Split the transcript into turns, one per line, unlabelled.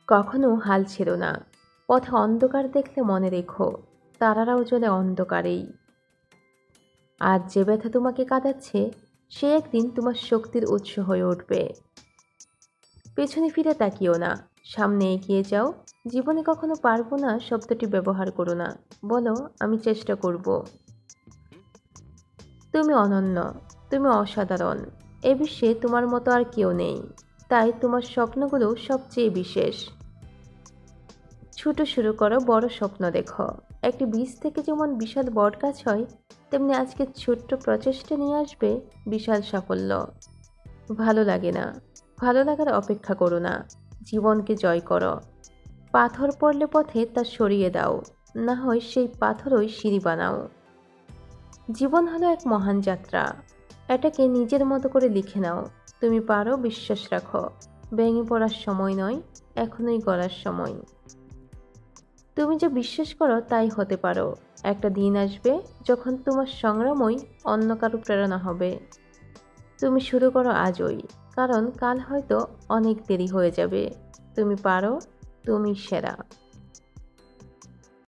কখনো হাল ছেড়ো না। পথে অন্ধকার দেখলে মনে রেখো, তারারাও জ্বলে অন্ধকারেই। আজ যে ব্যথা তোমাকে কাঁদাচ্ছে, সে একদিন তোমার শক্তির উৎস হয়ে উঠবে। পেছনে ফিরে তাকিও না, সামনে এগিয়ে যাও। জীবনে কখনো পারবো না শব্দটি ব্যবহার করো না, বলো আমি চেষ্টা করব। তুমি অনন্য, তুমি অসাধারণ। এ বিশ্বে তোমার মতো আর কেউ নেই, তাই তোমার স্বপ্নগুলো সবচেয়ে বিশেষ। ছোট শুরু করো, বড় স্বপ্ন দেখো। একটি বীজ থেকে যেমন বিশাল বটগাছ হয়, তেমনি আজকে ছোট্ট প্রচেষ্টা নিয়ে আসবে বিশাল সাফল্য। ভালো লাগে না, ভালো লাগার অপেক্ষা করো না, জীবনকে জয় করো। পাথর পড়লে পথে তা সরিয়ে দাও, না হয় সেই পাথরই সিঁড়ি বানাও। জীবন হলো এক মহান যাত্রা, এটাকে নিজের মতো করে লিখে নাও। তুমি পারো, বিশ্বাস রাখো। ভেঙে পড়ার সময় নয়, এখনই গড়ার সময়। তুমি যে বিশ্বাস করো তাই হতে পারো। একটা দিন আসবে যখন তোমার সংগ্রামই অন্য কারো প্রেরণা হবে। তুমি শুরু করো আজই, কারণ কাল হয়তো অনেক দেরি হয়ে যাবে। তুমি পারো, তুমি সেরা।